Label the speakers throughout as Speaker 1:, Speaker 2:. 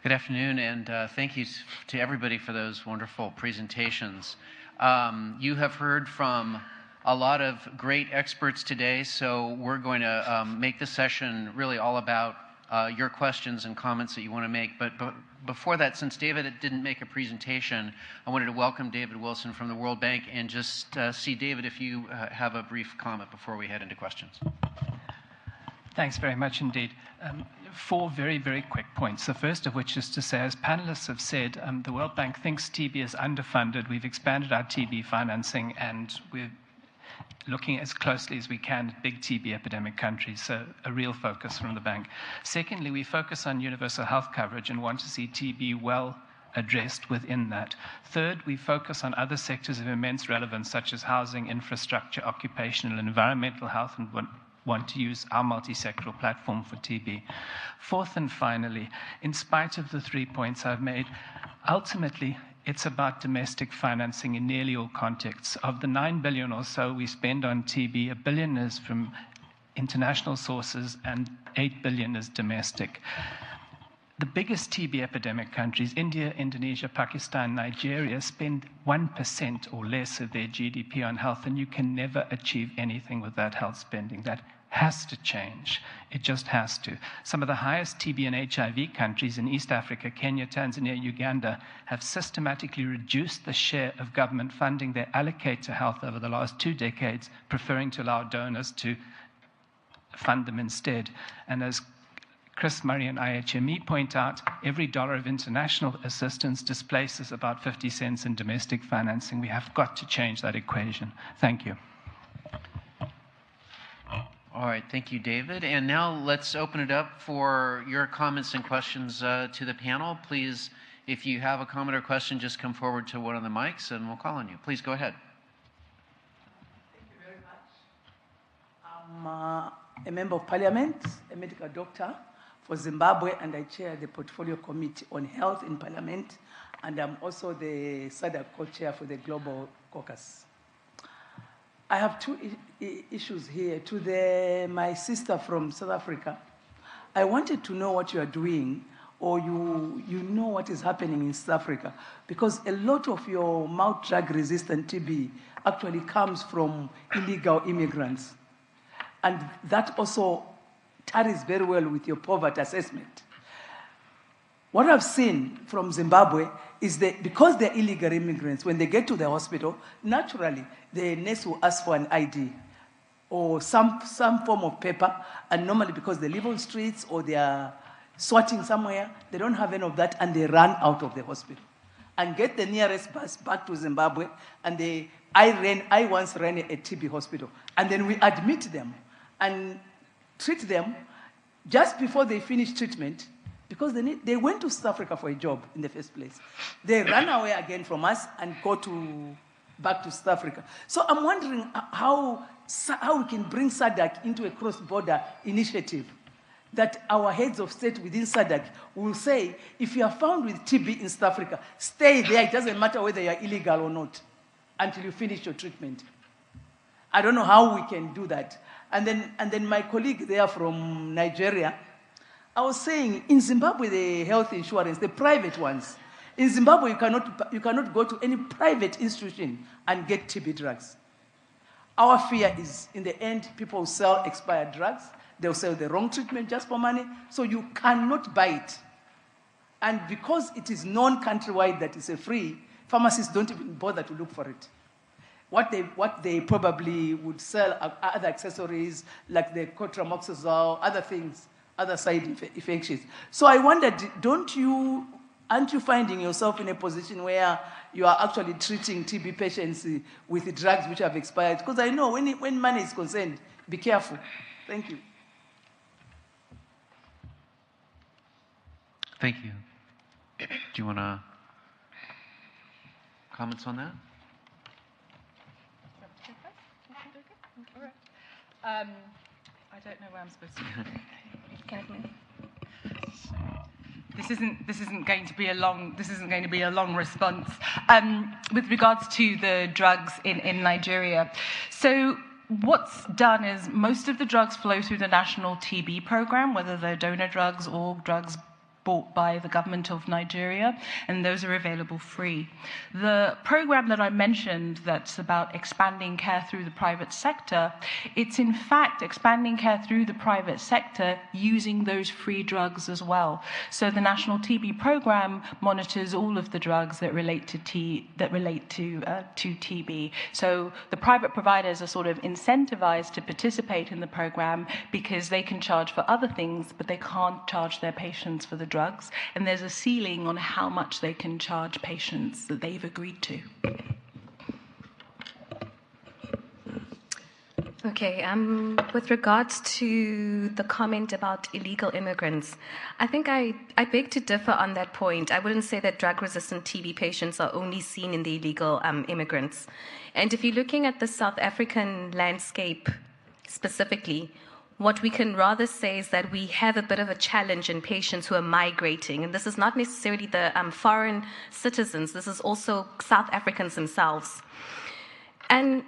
Speaker 1: Good afternoon, and thank you to everybody for those wonderful presentations. You have heard from a lot of great experts today, so we're going to make this session really all about your questions and comments that you want to make. But before that, since David didn't make a presentation, I wanted to welcome David Wilson from the World Bank and just see, David, if you have a brief comment before we head into questions.
Speaker 2: Thanks very much indeed. Four very, very quick points. The first of which is to say, as panelists have said, the World Bank thinks TB is underfunded. We've expanded our TB financing, and we're looking as closely as we can at big TB epidemic countries, so a real focus from the bank. Secondly, we focus on universal health coverage and want to see TB well addressed within that. Third, we focus on other sectors of immense relevance, such as housing, infrastructure, occupational and environmental health, and want to use our multi-sectoral platform for TB. Fourth and finally, in spite of the 3 points I've made, ultimately it's about domestic financing in nearly all contexts. Of the 9 billion or so we spend on TB, 1 billion is from international sources and 8 billion is domestic. The biggest TB epidemic countries, India, Indonesia, Pakistan, Nigeria, spend 1% or less of their GDP on health, and you can never achieve anything with that health spending. That has to change. It just has to. Some of the highest TB and HIV countries in East Africa, Kenya, Tanzania, Uganda, have systematically reduced the share of government funding they allocate to health over the last 2 decades, preferring to allow donors to fund them instead. And as Chris Murray and IHME point out, every dollar of international assistance displaces about 50 cents in domestic financing. We have got to change that equation. Thank you.
Speaker 1: All right, thank you, David. And now let's open it up for your comments and questions to the panel. Please, if you have a comment or question, just come forward to one of the mics and we'll call on you. Please go ahead.
Speaker 3: Thank you very much. I'm a member of parliament, a medical doctor for Zimbabwe, and I chair the Portfolio Committee on Health in Parliament, and I'm also the SADC co-chair for the Global Caucus. I have 2 issues here. To my sister from South Africa, I wanted to know what you are doing, or you know what is happening in South Africa, because a lot of your multi-drug-resistant TB actually comes from illegal immigrants. And that also tallies very well with your poverty assessment. What I've seen from Zimbabwe is that because they're illegal immigrants, when they get to the hospital, naturally, the nurse will ask for an ID or some form of paper, and normally because they live on streets or they are swatting somewhere, they don't have any of that, and they run out of the hospital and get the nearest bus back to Zimbabwe. And I once ran a TB hospital, and then we admit them and treat them just before they finish treatment, because they went to South Africa for a job in the first place. They ran away again from us and go back to South Africa. So I'm wondering how we can bring SADC into a cross-border initiative, that our heads of state within SADC will say, if you are found with TB in South Africa, stay there. It doesn't matter whether you are illegal or not until you finish your treatment. I don't know how we can do that. And then my colleague there from Nigeria, I was saying, in Zimbabwe, the health insurance, the private ones, in Zimbabwe, you cannot go to any private institution and get TB drugs. Our fear is, in the end, people sell expired drugs. They'll sell the wrong treatment just for money, so you cannot buy it. And because it is known countrywide that it's a free, pharmacists don't even bother to look for it. What they probably would sell are other accessories, like the cotramoxazole, other things, other side effects. So I wondered, aren't you finding yourself in a position where you are actually treating TB patients with the drugs which have expired? Because I know when money is concerned, be careful. Thank you.
Speaker 1: Thank you. Do you want to comments on that?
Speaker 4: I don't know where I'm supposed to go. Can I move? This isn't going to be a long response. With regards to the drugs in Nigeria, so what's done is most of the drugs flow through the national TB program, whether they're donor drugs or drugs bought by the government of Nigeria, and those are available free. The program that I mentioned that's about expanding care through the private sector, it's in fact expanding care through the private sector using those free drugs as well. So the National TB program monitors all of the drugs that relate to TB. So the private providers are sort of incentivized to participate in the program because they can charge for other things, but they can't charge their patients for the drugs. And there's a ceiling on how much they can charge patients that they've agreed to.
Speaker 5: Okay, with regards to the comment about illegal immigrants, I think I beg to differ on that point. I wouldn't say that drug-resistant TB patients are only seen in the illegal immigrants. And if you're looking at the South African landscape specifically, what we can rather say is that we have a bit of a challenge in patients who are migrating. And this is not necessarily the foreign citizens. This is also South Africans themselves. And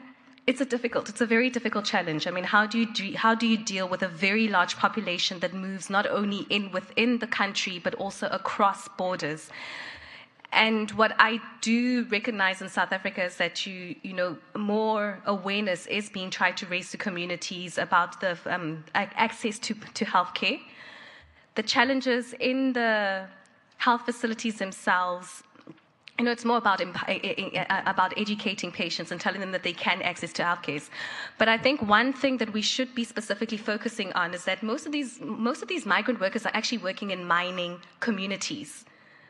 Speaker 5: it's a very difficult challenge. I mean, how do you deal with a very large population that moves not only within the country, but also across borders? And what I do recognize in South Africa is that more awareness is being tried to raise to communities about the access to healthcare. The challenges in the health facilities themselves, it's more about educating patients and telling them that they can access to healthcare. But I think one thing that we should be specifically focusing on is that most of these migrant workers are actually working in mining communities,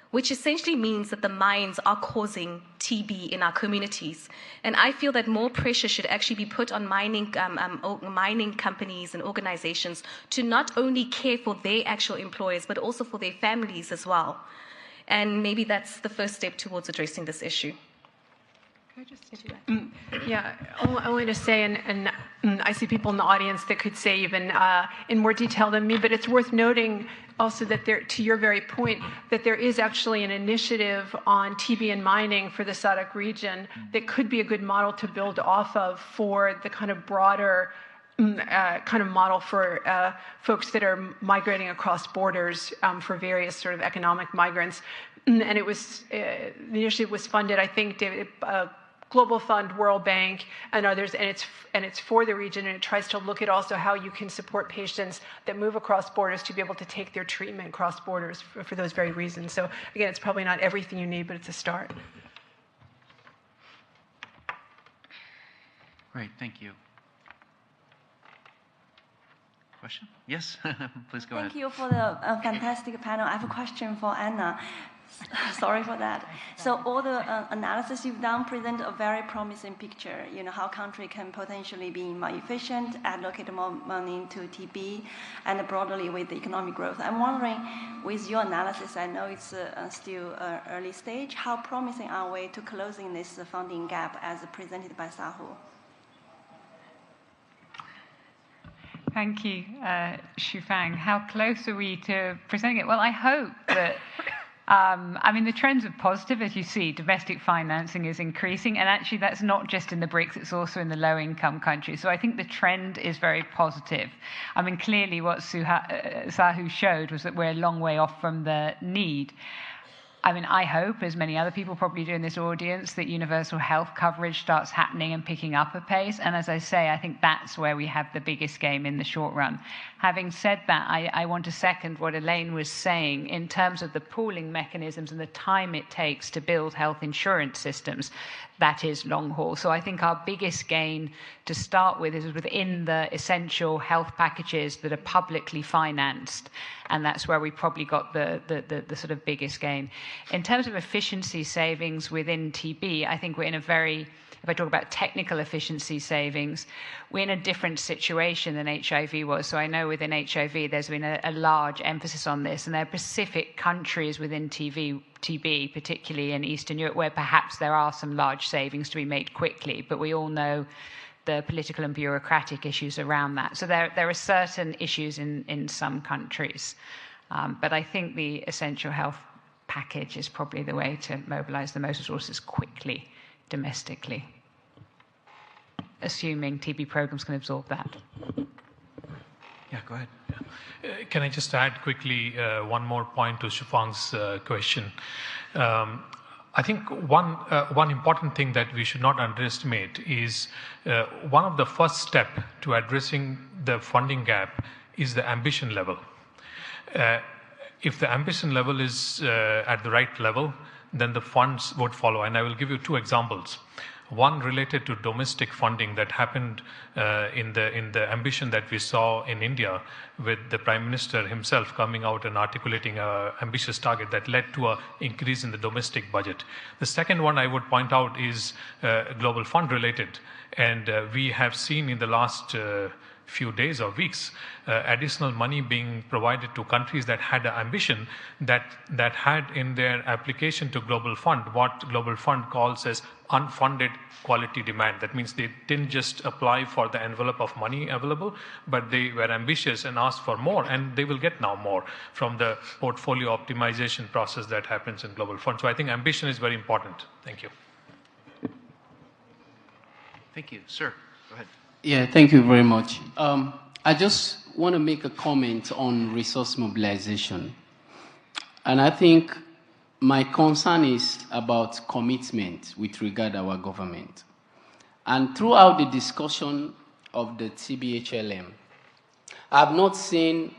Speaker 5: which essentially means that the mines are causing TB in our communities. And I feel that more pressure should actually be put on mining companies and organizations to not only care for their actual employers, but also for their families as well. And maybe that's the first step towards addressing this issue.
Speaker 6: Yeah, only to say, and I see people in the audience that could say even in more detail than me, but it's worth noting also that to your very point, that there is actually an initiative on TB and mining for the SADC region that could be a good model to build off of for the kind of broader kind of model for folks that are migrating across borders for various sort of economic migrants. And it was, the initiative was funded, I think, David, Global Fund, World Bank, and others, and it's for the region, and it tries to look at also how you can support patients that move across borders to be able to take their treatment across borders for those very reasons. So again, it's probably not everything you need, but it's a start.
Speaker 1: Great, thank you. Question? Yes, please go ahead.
Speaker 7: Thank you for the fantastic panel. I have a question for Anna. Sorry for that. So all the analysis you've done present a very promising picture, how country can potentially be more efficient, allocate more money to TB, and broadly with the economic growth. I'm wondering, with your analysis, I know it's still early stage, how promising are we to closing this funding gap as presented by Sahu?
Speaker 8: Thank you, Shufang. How close are we to presenting it? Well, I hope that, the trends are positive. As you see, domestic financing is increasing. And actually, that's not just in the BRICS, it's also in the low-income countries. So I think the trend is very positive. Clearly what Sahu showed was that we're a long way off from the need. I hope, as many other people probably do in this audience, that universal health coverage starts happening and picking up a pace. And as I say, I think that's where we have the biggest game in the short run. Having said that, I want to second what Elaine was saying in terms of the pooling mechanisms and the time it takes to build health insurance systems. That is long haul. So I think our biggest gain to start with is within the essential health packages that are publicly financed. And that's where we probably got the sort of biggest gain. In terms of efficiency savings within TB, I think we're in a very, if I talk about technical efficiency savings, we're in a different situation than HIV was. So I know within HIV, there's been a large emphasis on this. And there are specific countries within TB, particularly in Eastern Europe, where perhaps there are some large savings to be made quickly. But we all know the political and bureaucratic issues around that. So there are certain issues in some countries. But I think the essential health package is probably the way to mobilize the most resources quickly, domestically, assuming TB programs can absorb that.
Speaker 1: Yeah, go ahead. Yeah.
Speaker 9: Can I just add quickly one more point to Shufang's question? I think one important thing that we should not underestimate is one of the first step to addressing the funding gap is the ambition level. If the ambition level is at the right level, then the funds would follow. And I will give you two examples. One related to domestic funding that happened in the ambition that we saw in India, with the Prime Minister himself coming out and articulating an ambitious target that led to an increase in the domestic budget. The second one I would point out is global fund related. And we have seen in the last few days or weeks additional money being provided to countries that had an ambition that had in their application to Global Fund what Global Fund calls as unfunded quality demand. That means they didn't just apply for the envelope of money available, but they were ambitious and asked for more, and they will get now more from the portfolio optimization process that happens in Global Fund. So I think ambition is very important. Thank you.
Speaker 1: Thank you. Sir, go ahead.
Speaker 10: Yeah, thank you very much. I just want to make a comment on resource mobilization. And I think my concern is about commitment with regard to our government. And throughout the discussion of the TBHLM, I have not seen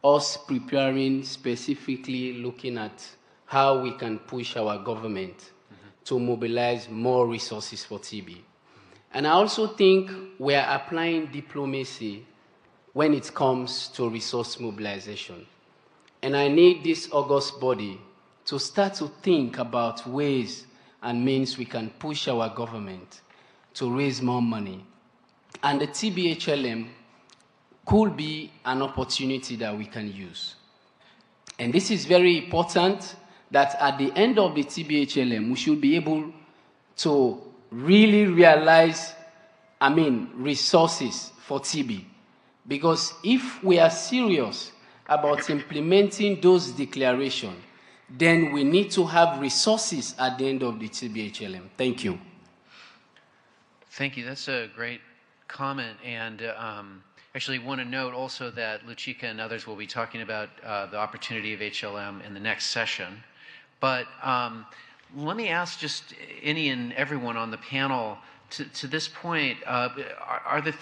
Speaker 10: us preparing specifically looking at how we can push our government to mobilize more resources for TB. And I also think we are applying diplomacy when it comes to resource mobilization. And I need this august body to start to think about ways and means we can push our government to raise more money. And the TBHLM could be an opportunity that we can use. And this is very important that at the end of the TBHLM, we should be able to really realize, resources for TB. Because if we are serious about implementing those declarations, then we need to have resources at the end of the TBHLM. Thank you.
Speaker 1: Thank you. That's a great comment. And actually want to note also that Luchika and others will be talking about the opportunity of HLM in the next session. But let me ask just any and everyone on the panel, to this point, are the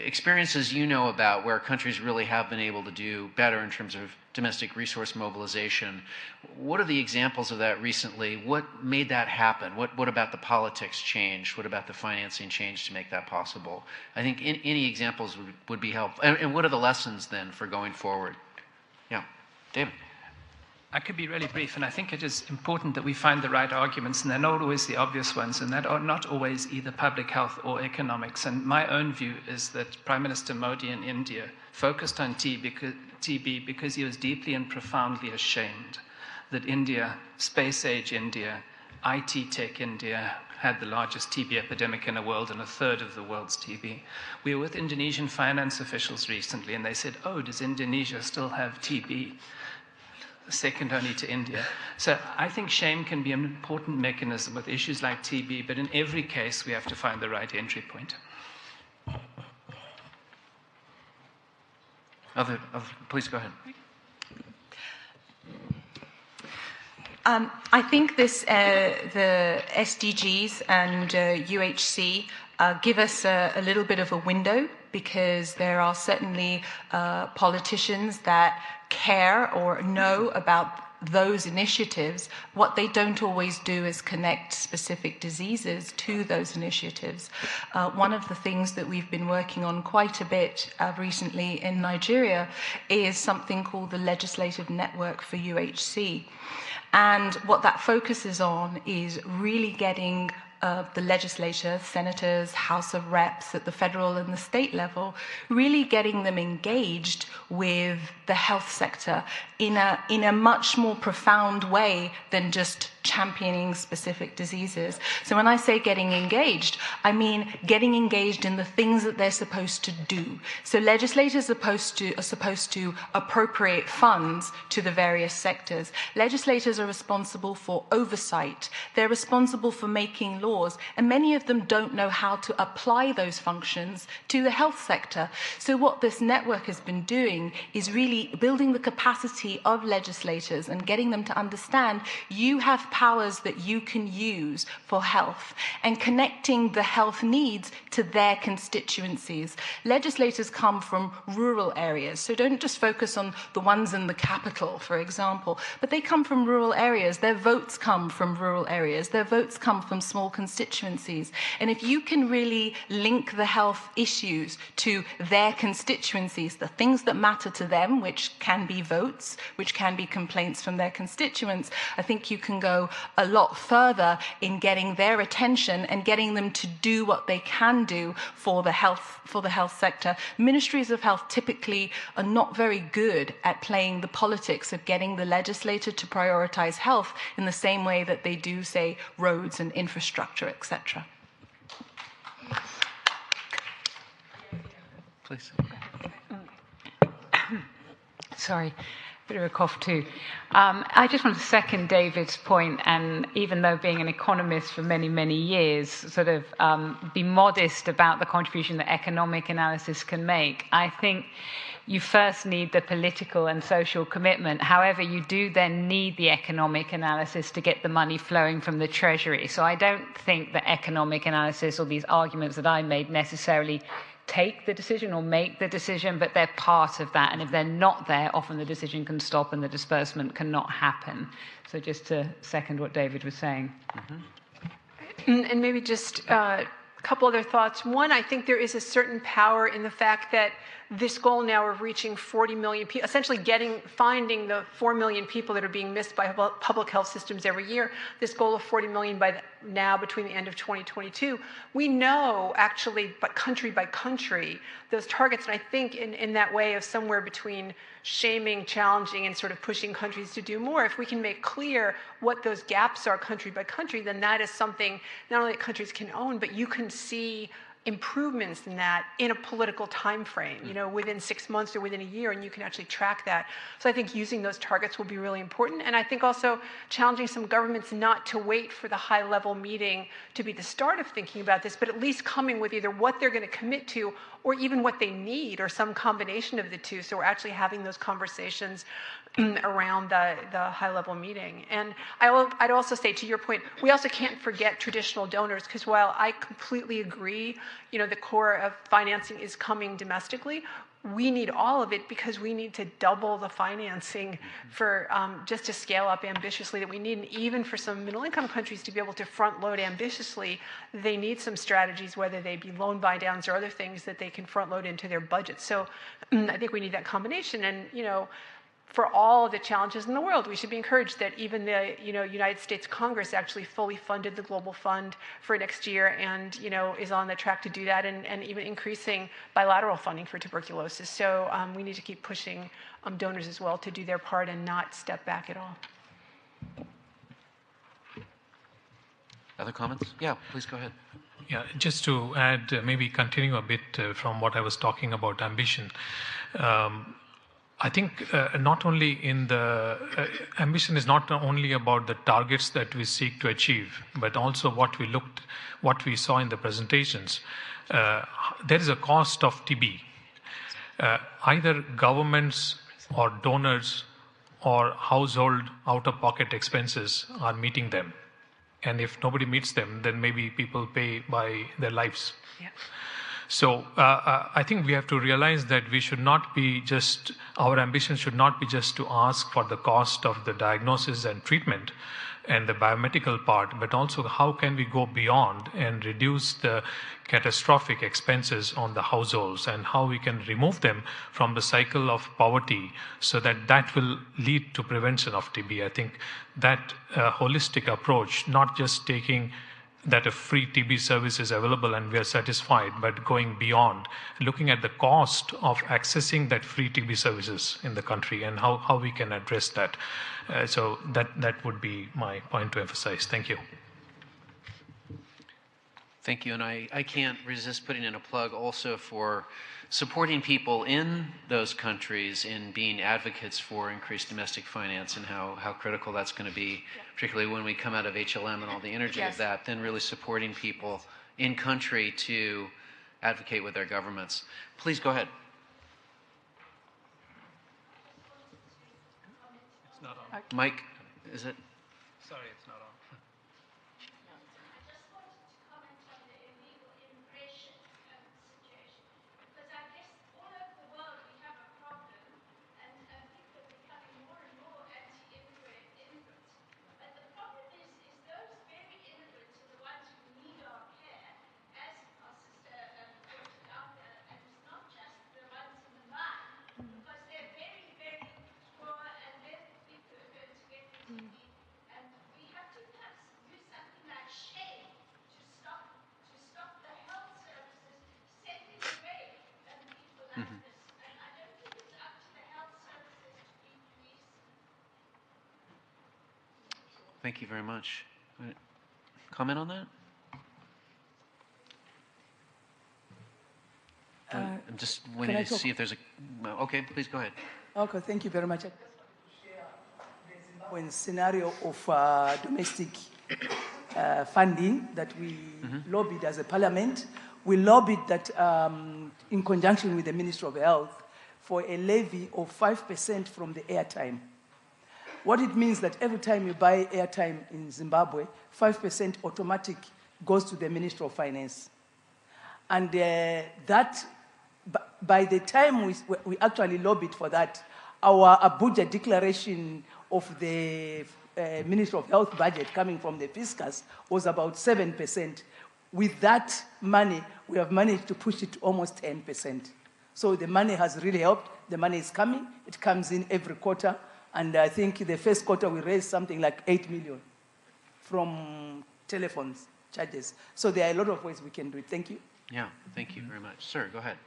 Speaker 1: experiences you know about where countries really have been able to do better in terms of domestic resource mobilization? What are the examples of that recently? What made that happen? What about the politics changed? What about the financing changed to make that possible? I think any examples would be helpful. And what are the lessons then for going forward? Yeah, David.
Speaker 2: I could be really brief, and I think it is important that we find the right arguments, and they're not always the obvious ones, and that are not always either public health or economics. And my own view is that Prime Minister Modi in India focused on TB because he was deeply and profoundly ashamed that India, space-age India, IT tech India, had the largest TB epidemic in the world and a third of the world's TB. We were with Indonesian finance officials recently, and they said, "Oh, does Indonesia still have TB?" Second only to India. So I think shame can be an important mechanism with issues like TB, but in every case we have to find the right entry point.
Speaker 1: Please go ahead.
Speaker 4: I think the SDGs and UHC give us a little bit of a window, because there are certainly politicians that care or know about those initiatives. What they don't always do is connect specific diseases to those initiatives. One of the things that we've been working on quite a bit recently in Nigeria is something called the Legislative Network for UHC. And what that focuses on is really getting the legislators, senators, House of Reps at the federal and the state level, really getting them engaged with the health sector in a much more profound way than just championing specific diseases. So when I say getting engaged, I mean getting engaged in the things that they're supposed to do. So legislators are supposed to appropriate funds to the various sectors. Legislators are responsible for oversight. They're responsible for making laws, and many of them don't know how to apply those functions to the health sector. So what this network has been doing is really building the capacity of legislators and getting them to understand you have powers that you can use for health, and connecting the health needs to their constituencies. Legislators come from rural areas, so don't just focus on the ones in the capital, for example, but they come from rural areas. Their votes come from rural areas. Their votes come from small constituencies. And if you can really link the health issues to their constituencies, the things that matter to them, which can be votes, which can be complaints from their constituents, I think you can go a lot further in getting their attention and getting them to do what they can do for the health sector. Ministries of health typically are not very good at playing the politics of getting the legislator to prioritize health in the same way that they do, say, roads and infrastructure, etc.
Speaker 1: Please.
Speaker 8: Sorry, bit of a cough too. I just want to second David's point, and even though being an economist for many, many years, sort of be modest about the contribution that economic analysis can make. I think you first need the political and social commitment. However, you do then need the economic analysis to get the money flowing from the Treasury. So I don't think that economic analysis or these arguments that I made necessarily take the decision or make the decision, but they're part of that. And if they're not there, often the decision can stop and the disbursement cannot happen. So just to second what David was saying.
Speaker 6: Mm-hmm. And maybe just a couple other thoughts. One, I think there is a certain power in the fact that this goal now of reaching 40 million people, essentially finding the 4 million people that are being missed by public health systems every year, this goal of 40 million now between the end of 2022, we know actually, but country by country, those targets, and I think in that way of somewhere between shaming, challenging, and sort of pushing countries to do more, if we can make clear what those gaps are country by country, then that is something not only that countries can own, but you can see improvements in that in a political time frame, within 6 months or within a year, and you can actually track that. So I think using those targets will be really important. And I think also challenging some governments not to wait for the high-level meeting to be the start of thinking about this, but at least coming with either what they're going to commit to or even what they need or some combination of the two. So we're actually having those conversations around the high-level meeting. And I'd also say, to your point, we also can't forget traditional donors, because while I completely agree, the core of financing is coming domestically, we need all of it because we need to double the financing for just to scale up ambitiously that we need. And even for some middle-income countries to be able to front-load ambitiously, they need some strategies, whether they be loan buy-downs or other things that they can front-load into their budget. So I think we need that combination. And, for all of the challenges in the world, we should be encouraged that even the United States Congress actually fully funded the Global Fund for next year and is on the track to do that, and even increasing bilateral funding for tuberculosis. So we need to keep pushing donors as well to do their part and not step back at all.
Speaker 1: Other comments? Yeah, please go ahead.
Speaker 9: Yeah, just to add, maybe continue a bit from what I was talking about ambition. I think not only in the ambition is not only about the targets that we seek to achieve, but also what we saw in the presentations. There is a cost of TB. Either governments or donors or household out-of-pocket expenses are meeting them. And if nobody meets them, then maybe people pay by their lives. Yeah. So I think we have to realize that we should not be just, our ambition should not be just to ask for the cost of the diagnosis and treatment and the biomedical part, but also how can we go beyond and reduce the catastrophic expenses on the households and how we can remove them from the cycle of poverty so that will lead to prevention of TB. I think that holistic approach, not just taking that a free TB service is available and we are satisfied, but going beyond, looking at the cost of accessing that free TB services in the country and how we can address that. So that would be my point to emphasize. Thank you.
Speaker 1: Thank you, and I can't resist putting in a plug also for supporting people in those countries in being advocates for increased domestic finance and how critical that's going to be, particularly when we come out of HLM and all the energy of that, then really supporting people in country to advocate with their governments. Please go ahead.
Speaker 2: It's not on.
Speaker 1: Mike, is it?
Speaker 2: Sorry, it's not on.
Speaker 1: Thank you very much. Comment on that? I'm just waiting to see if there's a... Okay, please go ahead.
Speaker 3: Okay, thank you very much. I just want to share the Zimbabwean scenario of domestic funding that we lobbied as a parliament. We lobbied that in conjunction with the Ministry of Health for a levy of 5% from the airtime. What it means that every time you buy airtime in Zimbabwe, 5% automatic goes to the Ministry of Finance. And that, by the time we actually lobbied for that, our Abuja declaration of the Ministry of Health budget coming from the fiscus was about 7%. With that money, we have managed to push it to almost 10%. So the money has really helped. The money is coming. It comes in every quarter. And I think the first quarter we raised something like 8 million from telephones charges. So there are a lot of ways we can do it. Thank you.
Speaker 1: Yeah, thank you very much. Sir, go ahead.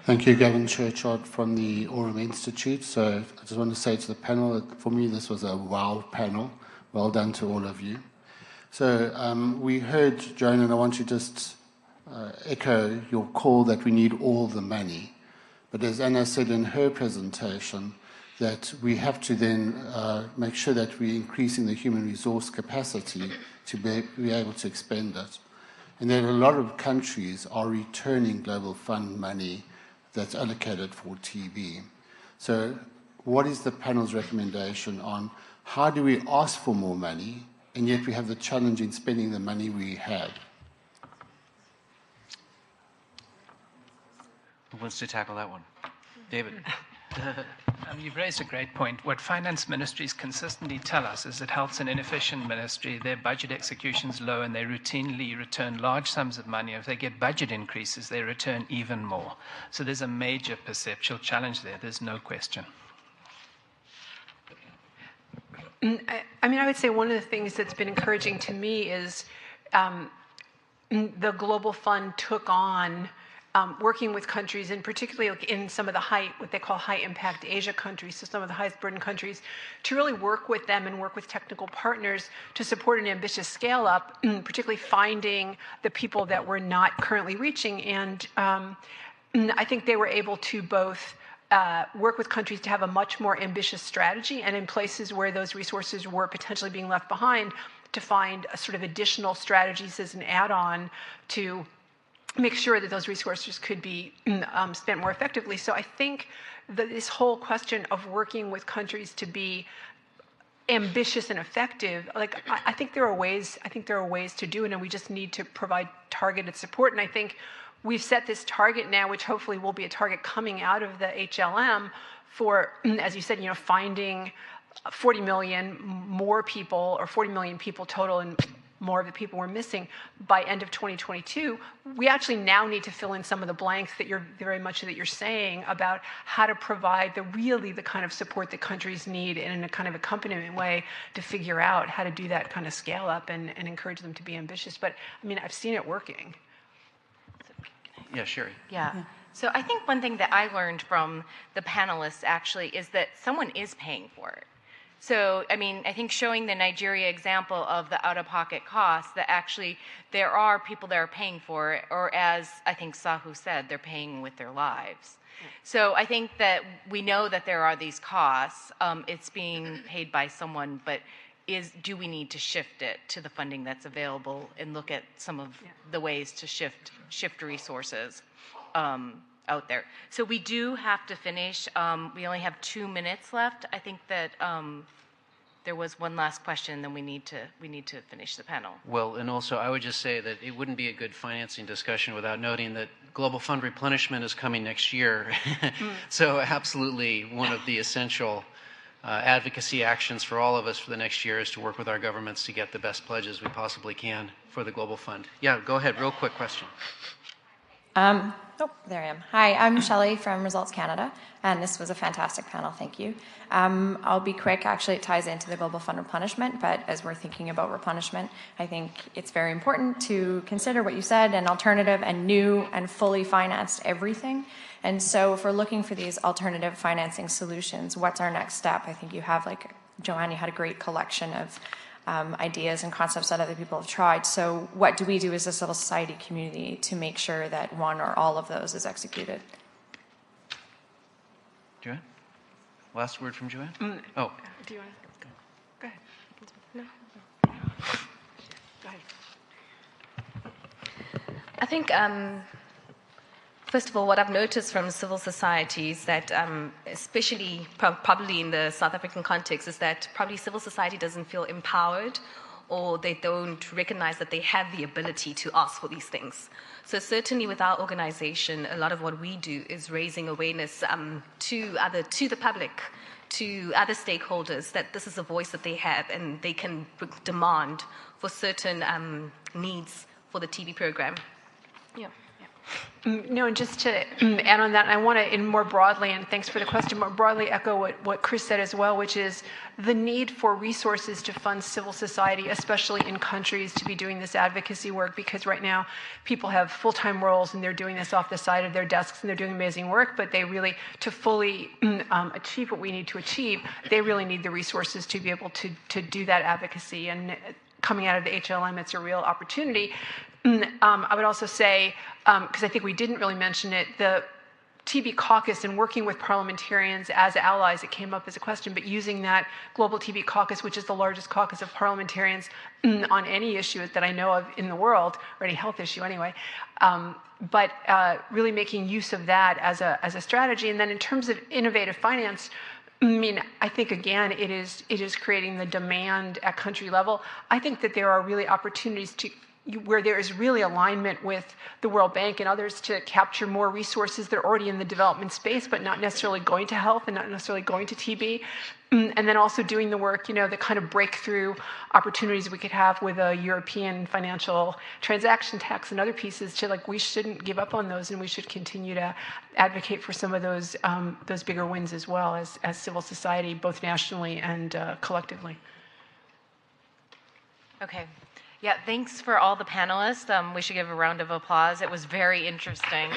Speaker 11: Thank you, Gavin Churchard from the Aurum Institute. So I just want to say to the panel that for me this was a wow panel. Well done to all of you. So we heard, Joanne, and I want to just echo your call that we need all the money. But as Anna said in her presentation, that we have to then make sure that we're increasing the human resource capacity to be able to expend it. And then a lot of countries are returning Global Fund money that's allocated for TB. So what is the panel's recommendation on how do we ask for more money and yet we have the challenge in spending the money we have?
Speaker 1: Who wants to tackle that one? David.
Speaker 2: You've raised a great point. What finance ministries consistently tell us is that health's an inefficient ministry, their budget execution's low, and they routinely return large sums of money. If they get budget increases, they return even more. So there's a major perceptual challenge there. There's no question.
Speaker 6: I mean, I would say one of the things that's been encouraging to me is the Global Fund took on working with countries, and particularly in some of the what they call high-impact Asia countries, so some of the highest-burden countries, to really work with them and work with technical partners to support an ambitious scale-up, particularly finding the people that we're not currently reaching. And I think they were able to both work with countries to have a much more ambitious strategy, and in places where those resources were potentially being left behind, to find a sort of additional strategies as an add-on to make sure that those resources could be spent more effectively. So I think that this whole question of working with countries to be ambitious and effective, like I think there are ways to do it, and we just need to provide targeted support. And I think we've set this target now, which hopefully will be a target coming out of the HLM for, as you said, finding 40 million more people, or 40 million people total, and more of the people we're missing by end of 2022. We actually now need to fill in some of the blanks that you're saying about how to provide the kind of support that countries need in a kind of accompaniment way to figure out how to do that kind of scale up and encourage them to be ambitious. But I mean, I've seen it working.
Speaker 1: Yeah, Sherry.
Speaker 12: Yeah. So I think one thing that I learned from the panelists actually is that someone is paying for it. So, I mean, I think showing the Nigeria example of the out-of-pocket costs, that actually there are people that are paying for it, or as I think Sahu said, they're paying with their lives. So I think that we know that there are these costs. It's being paid by someone, but do we need to shift it to the funding that's available and look at some of the ways to shift resources out there? So we do have to finish. We only have 2 minutes left. I think that there was one last question, then we need to finish the panel.
Speaker 1: Well, and also I would just say that it wouldn't be a good financing discussion without noting that Global Fund replenishment is coming next year. So absolutely one of the essential advocacy actions for all of us for the next year is to work with our governments to get the best pledges we possibly can for the Global Fund. Yeah, go ahead, real quick question.
Speaker 13: There I am. Hi, I'm Shelley from Results Canada, and this was a fantastic panel. Thank you. I'll be quick. Actually, it ties into the Global Fund replenishment, but as we're thinking about replenishment, I think it's very important to consider what you said, an alternative and new and fully financed everything. And so if we're looking for these alternative financing solutions, what's our next step? I think you have, like, Joanne, you had a great collection of ideas and concepts that other people have tried. So what do we do as a civil society community to make sure that one or all of those is executed?
Speaker 1: Joanne? Last word from Joanne?
Speaker 6: Oh. Do you want to go ahead? No. Go ahead.
Speaker 5: I think, first of all, what I've noticed from civil society is that, especially probably in the South African context, is that probably civil society doesn't feel empowered, or they don't recognize that they have the ability to ask for these things. So certainly with our organization, a lot of what we do is raising awareness to the public, to other stakeholders, that this is a voice that they have and they can demand for certain needs for the TB program. Yeah.
Speaker 6: No, and just to add on that, I want to, more broadly, and thanks for the question, more broadly echo what Chris said as well, which is the need for resources to fund civil society, especially in countries, to be doing this advocacy work, because right now people have full-time roles and they're doing this off the side of their desks and they're doing amazing work, but they really, to fully achieve what we need to achieve, they really need the resources to be able to do that advocacy. And coming out of the HLM, it's a real opportunity. I would also say, because I think we didn't really mention it, the TB caucus and working with parliamentarians as allies, it came up as a question, but using that global TB caucus, which is the largest caucus of parliamentarians on any issue that I know of in the world, or any health issue anyway, but really making use of that as a strategy. And then in terms of innovative finance, I mean, I think, again, it is creating the demand at country level. I think that there are really opportunities where there is really alignment with the World Bank and others to capture more resources that are already in the development space, but not necessarily going to health and not necessarily going to TB. And then also doing the work, the kind of breakthrough opportunities we could have with a European financial transaction tax and other pieces we shouldn't give up on those, and we should continue to advocate for some of those bigger wins as well as civil society, both nationally and collectively.
Speaker 12: Okay. Yeah, thanks for all the panelists. We should give a round of applause. It was very interesting.